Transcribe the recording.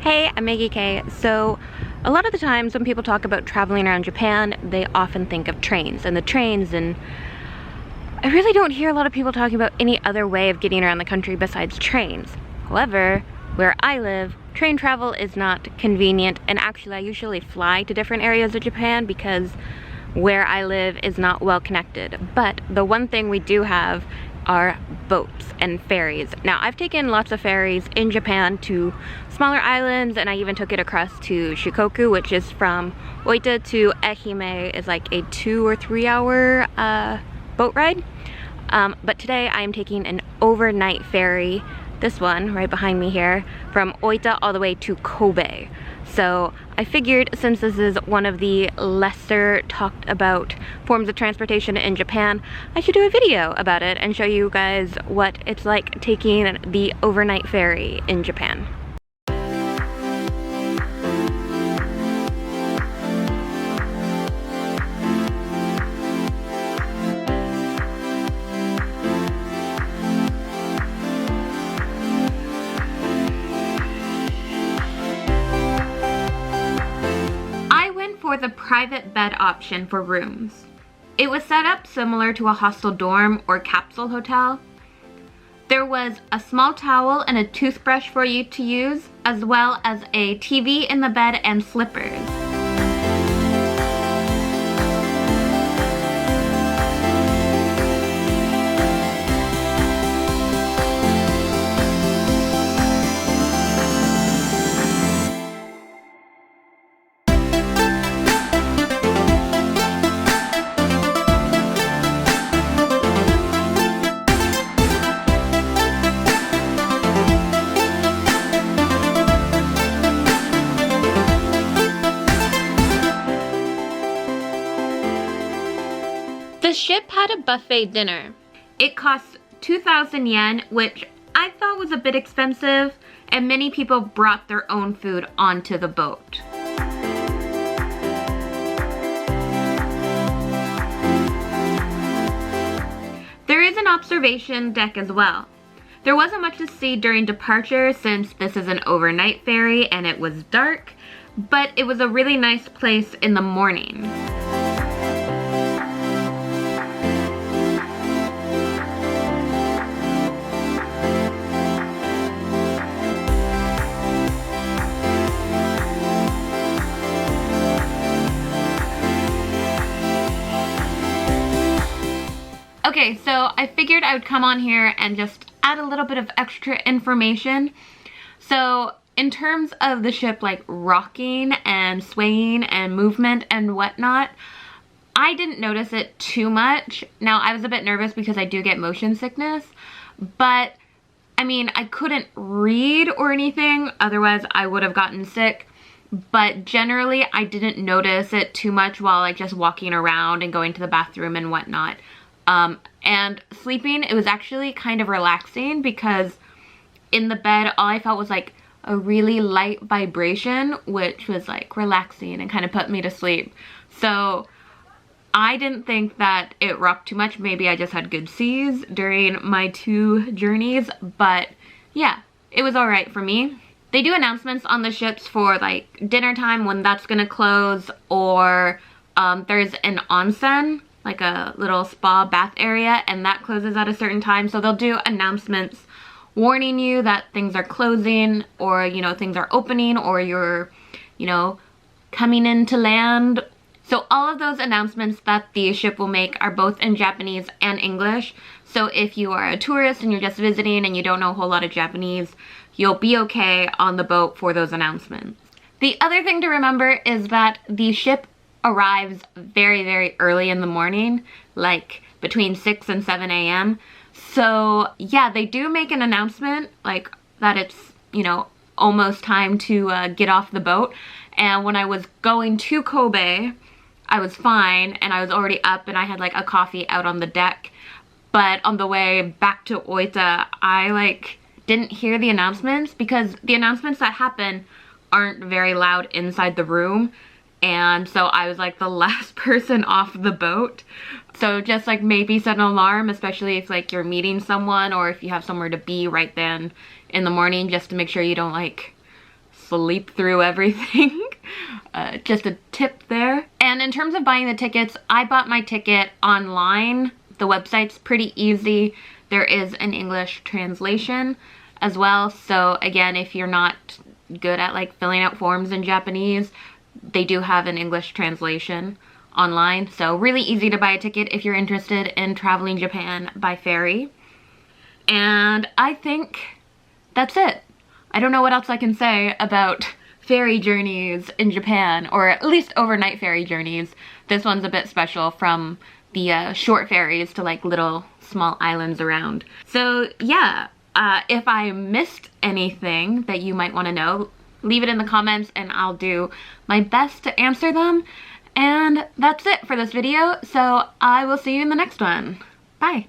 Hey, I'm Meggie Kay. So, a lot of the times when people talk about traveling around Japan, they often think of trains and the trains, and I really don't hear a lot of people talking about any other way of getting around the country besides trains. However, where I live, train travel is not convenient, and actually I usually fly to different areas of Japan because where I live is not well connected. But the one thing we do have are boats and ferries. Now, I've taken lots of ferries in Japan to smaller islands, and I even took it across to Shikoku, which is from Oita to Ehime, is like a 2 or 3 hour boat ride. But today I am taking an overnight ferry, this one right behind me here, from Oita all the way to Kobe. So I figured, since this is one of the lesser talked about forms of transportation in Japan, I should do a video about it and show you guys what it's like taking the overnight ferry in Japan. For the private bed option for rooms. It was set up similar to a hostel dorm or capsule hotel. There was a small towel and a toothbrush for you to use, as well as a TV in the bed and slippers. The ship had a buffet dinner. It cost 2,000 yen, which I thought was a bit expensive, and many people brought their own food onto the boat. There is an observation deck as well. There wasn't much to see during departure since this is an overnight ferry and it was dark, but it was a really nice place in the morning. Okay, so I figured I would come on here and just add a little bit of extra information. So in terms of the ship like rocking and swaying and movement and whatnot, I didn't notice it too much. Now, I was a bit nervous because I do get motion sickness, but I mean, I couldn't read or anything, otherwise I would have gotten sick. But generally, I didn't notice it too much while like just walking around and going to the bathroom and whatnot. And sleeping, it was actually kind of relaxing because in the bed, all I felt was like a really light vibration, which was like relaxing and kind of put me to sleep. So I didn't think that it rocked too much. Maybe I just had good seas during my 2 journeys, but yeah, it was all right for me. They do announcements on the ships for like dinner time when that's gonna close, or there's an onsen, like a little spa bath area, and that closes at a certain time. So they'll do announcements warning you that things are closing, or you know, things are opening, or you're, you know, coming into land. So all of those announcements that the ship will make are both in Japanese and English. So if you are a tourist and you're just visiting and you don't know a whole lot of Japanese, you'll be okay on the boat for those announcements. The other thing to remember is that the ship arrives very, very early in the morning, like between 6 and 7 a.m. So yeah, they do make an announcement like that it's, you know, almost time to get off the boat. And when I was going to Kobe, I was fine and I was already up and I had like a coffee out on the deck. But on the way back to Oita, I like didn't hear the announcements because the announcements that happen aren't very loud inside the room. And so I was like the last person off the boat. So just like maybe set an alarm, especially if like you're meeting someone or if you have somewhere to be right then in the morning, just to make sure you don't like sleep through everything. Just a tip there. And in terms of buying the tickets, I bought my ticket online. The website's pretty easy. There is an English translation as well. So again, if you're not good at like filling out forms in Japanese, they do have an English translation online. So really easy to buy a ticket if you're interested in traveling Japan by ferry. And I think that's it. I don't know what else I can say about ferry journeys in Japan, or at least overnight ferry journeys. This one's a bit special from the short ferries to like little small islands around. So yeah, if I missed anything that you might want to know, leave it in the comments and I'll do my best to answer them. And that's it for this video, so I will see you in the next one. Bye!